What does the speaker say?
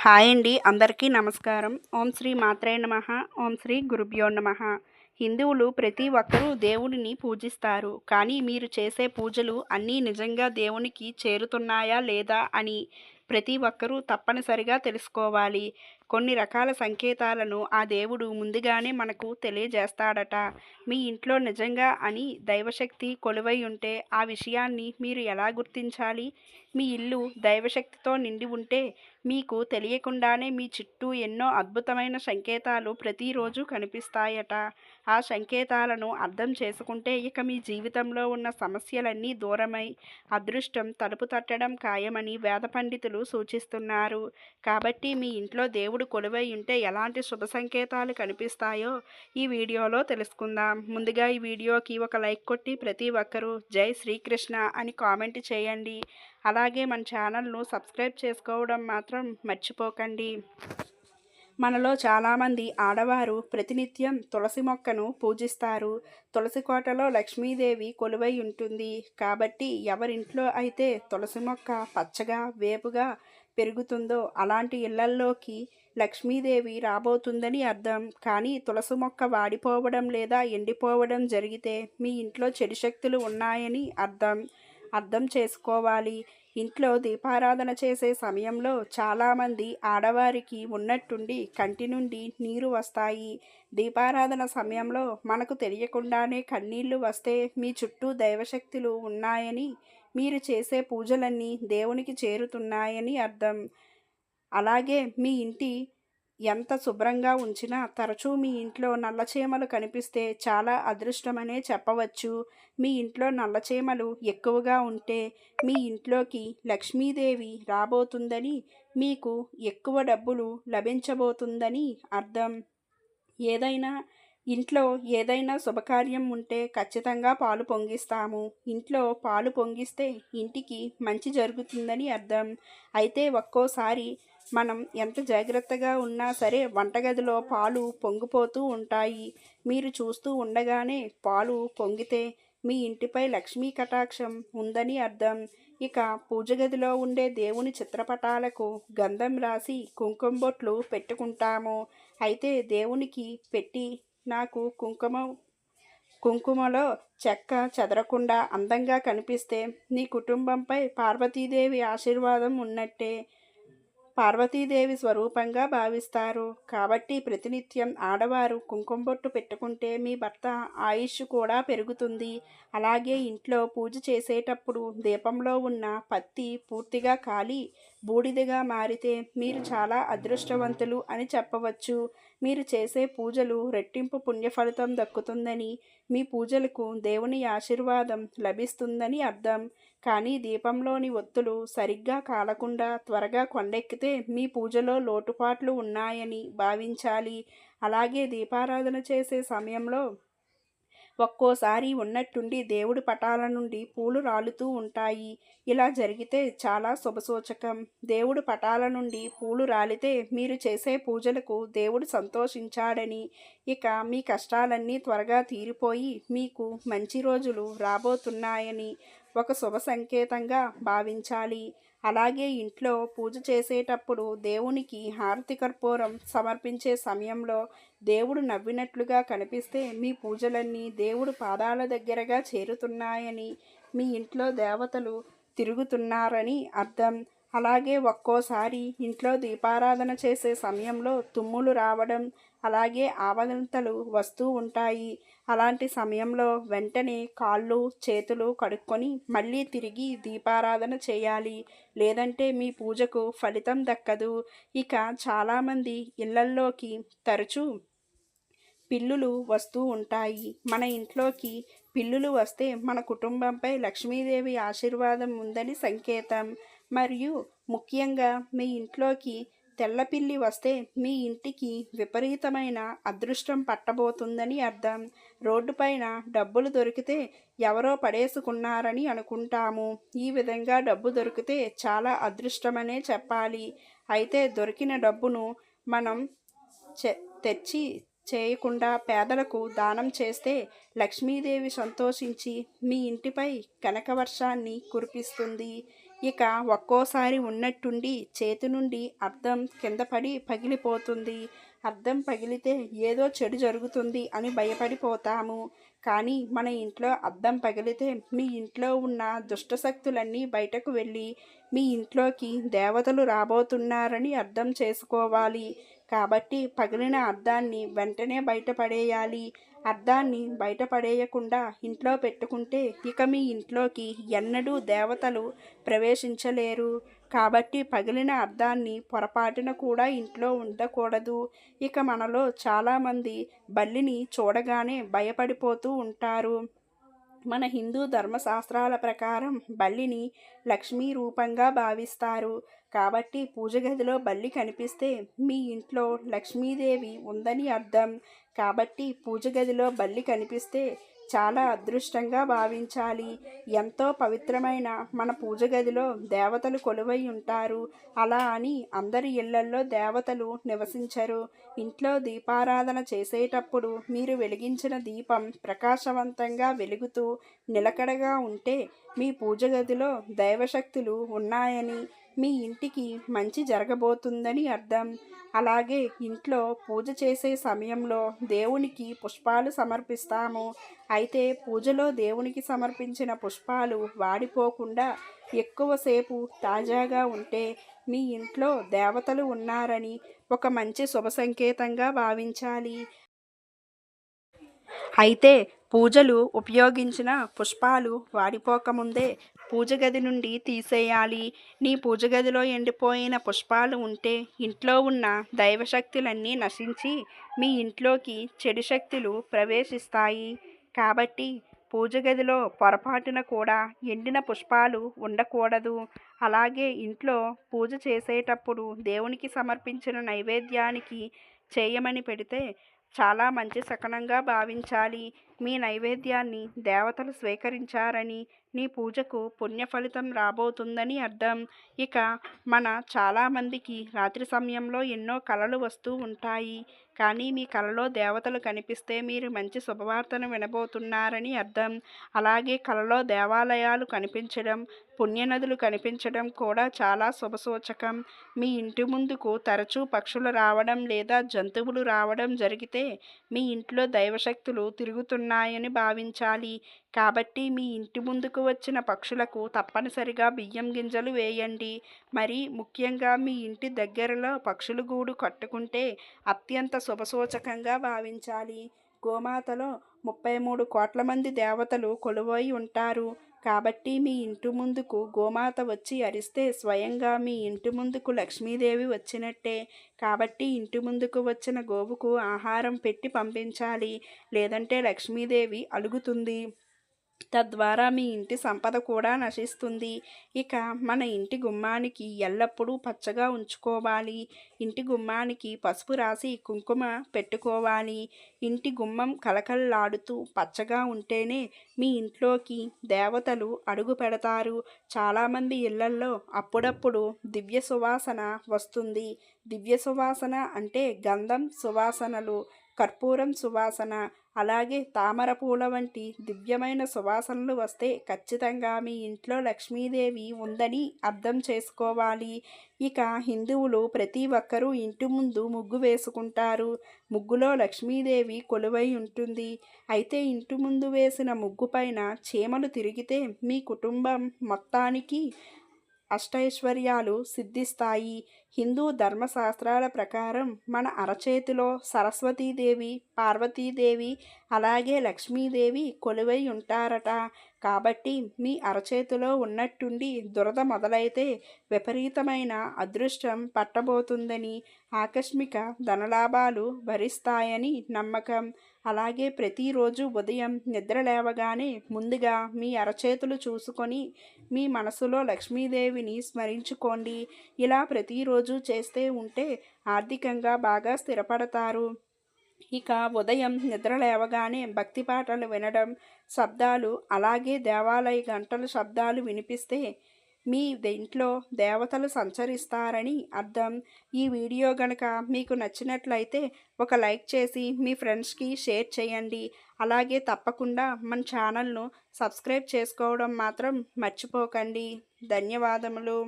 Hi అండి, అందరికీ నమస్కారం. ఓం శ్రీ మాత్రే నమః. ఓం శ్రీ గురుభ్యో నమః. హిందువులు ప్రతి ఒక్కరూ దేవుడిని పూజిస్తారు. కానీ మీరు చేసే పూజలు అన్నీ నిజంగా దేవునికి చేరుతున్నాయా లేదా అని ప్రతి ఒక్కరూ తప్పనిసరిగా తెలుసుకోవాలి. కొన్ని రకాల సంకేతాలను ఆ దేవుడు ముందుగానే మనకు తెలియజేస్తాడట. మీ ఇంట్లో నిజంగా అని దైవశక్తి కొలువై ఉంటే ఆ విషయాన్ని మీరు ఎలా గుర్తించాలి? మీ ఇల్లు దైవశక్తితో నిండి ఉంటే మీకు తెలియకుండానే మీ చుట్టూ ఎన్నో అద్భుతమైన సంకేతాలు ప్రతిరోజు కనిపిస్తాయట. ఆ సంకేతాలను అర్థం చేసుకుంటే ఇక మీ జీవితంలో ఉన్న సమస్యలన్నీ దూరమై అదృష్టం తలుపు తట్టడం ఖాయమని వేద పండితులు సూచిస్తున్నారు. కాబట్టి మీ ఇంట్లో దేవుడు కొలువై ఉంటే ఎలాంటి శుభ సంకేతాలు కనిపిస్తాయో ఈ వీడియోలో తెలుసుకుందాం. ముందుగా ఈ వీడియోకి ఒక లైక్ కొట్టి ప్రతి ఒక్కరూ జై శ్రీకృష్ణ అని కామెంట్ చేయండి. అలాగే మన ఛానల్ను సబ్స్క్రైబ్ చేసుకోవడం మాత్రం మర్చిపోకండి. మనలో చాలామంది ఆడవారు ప్రతినిత్యం తులసి మొక్కను పూజిస్తారు. తులసి కోటలో లక్ష్మీదేవి కొలువై ఉంటుంది. కాబట్టి ఎవరింట్లో అయితే తులసి మొక్క పచ్చగా వేపుగా పెరుగుతుందో అలాంటి ఇళ్లల్లోకి లక్ష్మీదేవి రాబోతుందని అర్థం. కానీ తులసి మొక్క వాడిపోవడం లేదా ఎండిపోవడం జరిగితే మీ ఇంట్లో చెడు శక్తులు ఉన్నాయని అర్థం చేసుకోవాలి. ఇంట్లో దీపారాధన చేసే సమయంలో చాలామంది ఆడవారికి ఉన్నట్టుండి కంటి నుండి నీరు వస్తాయి. దీపారాధన సమయంలో మనకు తెలియకుండానే కన్నీళ్లు వస్తే మీ చుట్టూ దైవశక్తులు ఉన్నాయని, మీరు చేసే పూజలన్నీ దేవునికి చేరుతున్నాయని అర్థం. అలాగే మీ ఇంటి ఎంత శుభ్రంగా ఉంచినా తరచూ మీ ఇంట్లో నల్లచీమలు కనిపిస్తే చాలా అదృష్టమనే చెప్పవచ్చు. మీ ఇంట్లో నల్లచీమలు ఎక్కువగా ఉంటే మీ ఇంట్లోకి లక్ష్మీదేవి రాబోతుందని, మీకు ఎక్కువ డబ్బులు లభించబోతుందని అర్థం. ఇంట్లో ఏదైనా శుభకార్యం ఉంటే ఖచ్చితంగా పాలు పొంగిస్తాము. ఇంట్లో పాలు పొంగిస్తే ఇంటికి మంచి జరుగుతుందని అర్థం. అయితే ఒక్కోసారి మనం ఎంత జాగ్రత్తగా ఉన్నా సరే వంటగదిలో పాలు పొంగిపోతూ ఉంటాయి. మీరు చూస్తూ ఉండగానే పాలు పొంగితే మీ ఇంటిపై లక్ష్మీ కటాక్షం ఉందని అర్థం. ఇక పూజ గదిలో ఉండే దేవుని చిత్రపటాలకు గంధం రాసి కుంకుమ బొట్లు పెట్టుకుంటాము. అయితే దేవునికి పెట్టి నాకు కుంకుమలో చెక్క చెదరకుండా అందంగా కనిపిస్తే నీ కుటుంబంపై పార్వతీదేవి ఆశీర్వాదం ఉన్నట్టే. పార్వతీదేవి స్వరూపంగా భావిస్తారు. కాబట్టి ప్రతినిత్యం ఆడవారు కుంకుమ బొట్టు పెట్టుకుంటే మీ భర్త ఆయుష్ కూడా పెరుగుతుంది. అలాగే ఇంట్లో పూజ చేసేటప్పుడు దీపంలో ఉన్న పత్తి పూర్తిగా కాలి బూడిదగా మారితే మీరు చాలా అదృష్టవంతులు అని చెప్పవచ్చు. మీరు చేసే పూజలు రెట్టింపు పుణ్యఫలితం దక్కుతుందని, మీ పూజలకు దేవుని ఆశీర్వాదం లభిస్తుందని అర్థం. కానీ దీపంలోని ఒత్తులు సరిగ్గా కాలకుండా త్వరగా కొండెక్కితే మీ పూజలో లోటుపాట్లు ఉన్నాయని భావించాలి. అలాగే దీపారాధన చేసే సమయంలో ఒక్కోసారి ఉన్నట్టుండి దేవుడి పటాల నుండి పూలు రాలుతూ ఉంటాయి. ఇలా జరిగితే చాలా శుభసూచకం. దేవుడి పటాల నుండి పూలు రాలితే మీరు చేసే పూజలకు దేవుడు సంతోషించాడని, ఇక మీ కష్టాలన్నీ త్వరగా తీరిపోయి మీకు మంచి రోజులు రాబోతున్నాయని ఒక శుభ సంకేతంగా భావించాలి. అలాగే ఇంట్లో పూజ చేసేటప్పుడు దేవునికి హారతి కర్పూరం సమర్పించే సమయంలో దేవుడు నవ్వినట్లుగా కనిపిస్తే మీ పూజలన్నీ దేవుడు పాదాల దగ్గరగా చేరుతున్నాయని, మీ ఇంట్లో దేవతలు తిరుగుతున్నారని అర్థం. అలాగే ఒక్కోసారి ఇంట్లో దీపారాధన చేసే సమయంలో తుమ్ములు రావడం, అలాగే ఆవలింతలు వస్తూ ఉంటాయి. అలాంటి సమయంలో వెంటనే కాళ్ళు చేతులు కడుక్కొని మళ్ళీ తిరిగి దీపారాధన చేయాలి. లేదంటే మీ పూజకు ఫలితం దక్కదు. ఇక చాలామంది ఇళ్లల్లోకి తరచూ పిల్లులు వస్తూ ఉంటాయి. మన ఇంట్లోకి పిల్లులు వస్తే మన కుటుంబంపై లక్ష్మీదేవి ఆశీర్వాదం ఉందని సంకేతం. మరియు ముఖ్యంగా మీ ఇంట్లోకి తెల్లపిల్లి వస్తే మీ ఇంటికి విపరీతమైన అదృష్టం పట్టబోతుందని అర్థం. రోడ్డుపైన డబ్బులు దొరికితే ఎవరో పడేసుకున్నారని అనుకుంటాము. ఈ విధంగా డబ్బు దొరికితే చాలా అదృష్టమనే చెప్పాలి. అయితే దొరికిన డబ్బును మనం తెచ్చి చేయకుండా పేదలకు దానం చేస్తే లక్ష్మీదేవి సంతోషించి మీ ఇంటిపై కనకవర్షాన్ని కురిపిస్తుంది. ఇక ఒక్కోసారి ఉన్నట్టుండి చేతి నుండి అద్దం కింద పడి పగిలిపోతుంది. అద్దం పగిలితే ఏదో చెడు జరుగుతుంది అని భయపడిపోతాము. కానీ మన ఇంట్లో అద్దం పగిలితే మీ ఇంట్లో ఉన్న దుష్టశక్తులన్నీ బయటకు వెళ్ళి మీ ఇంట్లోకి దేవతలు రాబోతున్నారని అర్థం చేసుకోవాలి. కాబట్టి పగిలిన అద్దాన్ని వెంటనే బయటపడేయాలి. అద్దాన్ని బయటపడేయకుండా ఇంట్లో పెట్టుకుంటే ఇక మీ ఇంట్లోకి ఎన్నడూ దేవతలు ప్రవేశించలేరు. కాబట్టి పగిలిన అద్దాన్ని పొరపాటున కూడా ఇంట్లో ఉండకూడదు. ఇక మనలో చాలామంది బల్లిని చూడగానే భయపడిపోతూ ఉంటారు. మన హిందూ ధర్మశాస్త్రాల ప్రకారం బల్లిని లక్ష్మీ రూపంగా భావిస్తారు. కాబట్టి పూజ గదిలో బల్లి కనిపిస్తే మీ ఇంట్లో లక్ష్మీదేవి ఉందని అర్థం. కాబట్టి పూజ గదిలో బల్లి కనిపిస్తే చాలా అదృష్టంగా భావించాలి. ఎంతో పవిత్రమైన మన పూజ గదిలో దేవతలు కొలువై ఉంటారు. అలా అని అందరి ఇళ్లల్లో దేవతలు నివసించరు. ఇంట్లో దీపారాధన చేసేటప్పుడు మీరు వెలిగించిన దీపం ప్రకాశవంతంగా వెలుగుతూ నిలకడగా ఉంటే మీ పూజ గదిలో దైవశక్తులు ఉన్నాయని, మీ ఇంటికి మంచి జరగబోతుందని అర్థం. అలాగే ఇంట్లో పూజ చేసే సమయంలో దేవునికి పుష్పాలు సమర్పిస్తాము. అయితే పూజలో దేవునికి సమర్పించిన పుష్పాలు వాడిపోకుండా ఎక్కువసేపు తాజాగా ఉంటే మీ ఇంట్లో దేవతలు ఉన్నారని ఒక మంచి శుభ సంకేతంగా భావించాలి. అయితే పూజలు ఉపయోగించిన పుష్పాలు వాడిపోకముందే పూజ గది నుండి తీసేయాలి. నీ పూజ గదిలో ఎండిపోయిన పుష్పాలు ఉంటే ఇంట్లో ఉన్న దైవశక్తులన్నీ నశించి మీ ఇంట్లోకి చెడు శక్తులు ప్రవేశిస్తాయి. కాబట్టి పూజ గదిలో పొరపాటున కూడా ఎండిన పుష్పాలు ఉండకూడదు. అలాగే ఇంట్లో పూజ చేసేటప్పుడు దేవునికి సమర్పించిన నైవేద్యానికి చేయమని పెడితే చాలా మంచి శకనంగా భావించాలి. మీ నైవేద్యాన్ని దేవతలు స్వీకరించారని, నీ పూజకు పుణ్య ఫలితం రాబోతుందని అర్థం. ఇక మన చాలామందికి రాత్రి సమయంలో ఎన్నో కలలు వస్తూ ఉంటాయి. కానీ మీ కలలో దేవతలు కనిపిస్తే మీరు మంచి శుభవార్తను వినబోతున్నారని అర్థం. అలాగే కలలో దేవాలయాలు కనిపించడం, పుణ్యనదులు కనిపించడం కూడా చాలా శుభసూచకం. మీ ఇంటి ముందుకు తరచూ పక్షులు రావడం లేదా జంతువులు రావడం జరిగితే మీ ఇంట్లో దైవశక్తులు తిరుగుతున్నాయని భావించాలి. కాబట్టి మీ ఇంటి ముందుకు వచ్చిన పక్షులకు తప్పనిసరిగా బియ్యం గింజలు వేయండి. మరి ముఖ్యంగా మీ ఇంటి దగ్గరలో పక్షుల గూడు కట్టుకుంటే అత్యంత శుభసూచకంగా భావించాలి. గోమాతలో 33 కోట్ల మంది దేవతలు కొలువై ఉంటారు. కాబట్టి మీ ఇంటి ముందుకు గోమాత వచ్చి అరిస్తే స్వయంగా మీ ఇంటి ముందుకు లక్ష్మీదేవి వచ్చినట్టే. కాబట్టి ఇంటి ముందుకు వచ్చిన గోవుకు ఆహారం పెట్టి పంపించాలి. లేదంటే లక్ష్మీదేవి అలుగుతుంది. తద్వారా మీ ఇంటి సంపద కూడా నశిస్తుంది. ఇక మన ఇంటి గుమ్మానికి ఎల్లప్పుడూ పచ్చగా ఉంచుకోవాలి. ఇంటి గుమ్మానికి పసుపు రాసి కుంకుమ పెట్టుకోవాలి. ఇంటి గుమ్మం కళకళలాడుతూ పచ్చగా ఉంటేనే మీ ఇంట్లోకి దేవతలు అడుగు పెడతారు. చాలామంది ఇళ్లల్లో అప్పుడప్పుడు దివ్య సువాసన వస్తుంది. దివ్య సువాసన అంటే గంధం సువాసనలు, కర్పూరం సువాసన, అలాగే తామర పూల వంటి దివ్యమైన సువాసనలు వస్తే ఖచ్చితంగా మీ ఇంట్లో లక్ష్మీదేవి ఉందని అర్థం చేసుకోవాలి. ఇక హిందువులు ప్రతి ఒక్కరూ ఇంటి ముందు ముగ్గు వేసుకుంటారు. ముగ్గులో లక్ష్మీదేవి కొలువై ఉంటుంది. అయితే ఇంటి ముందు వేసిన ముగ్గు పైన చీమలు తిరిగితే మీ కుటుంబం మొత్తానికి అష్టైశ్వర్యాలు సిద్ధిస్తాయి. హిందూ ధర్మశాస్త్రాల ప్రకారం మన అరచేతిలో సరస్వతీదేవి, పార్వతీదేవి, అలాగే లక్ష్మీదేవి కొలువై ఉంటారట. కాబట్టి మీ అరచేతిలో ఉన్నట్టుండి దురద మొదలైతే విపరీతమైన అదృష్టం పట్టబోతుందని, ఆకస్మిక ధనలాభాలు భరిస్తాయని నమ్మకం. అలాగే ప్రతిరోజు ఉదయం నిద్ర లేవగానే ముందుగా మీ అరచేతులు చూసుకొని మీ మనసులో లక్ష్మీదేవిని స్మరించుకోండి. ఇలా ప్రతిరోజు చేస్తే ఉంటే ఆర్థికంగా బాగా స్థిరపడతారు. ఇక ఉదయం నిద్ర లేవగానే భక్తి పాటలు వినడం, శబ్దాలు, అలాగే దేవాలయ గంటల శబ్దాలు వినిపిస్తే మీ ఇంట్లో దేవతలు సంచరిస్తారని అర్థం. ఈ వీడియో గనక మీకు నచ్చినట్లయితే ఒక లైక్ చేసి మీ ఫ్రెండ్స్కి షేర్ చేయండి. అలాగే తప్పకుండా మన ఛానల్ను సబ్స్క్రైబ్ చేసుకోవడం మాత్రం మర్చిపోకండి. ధన్యవాదములు.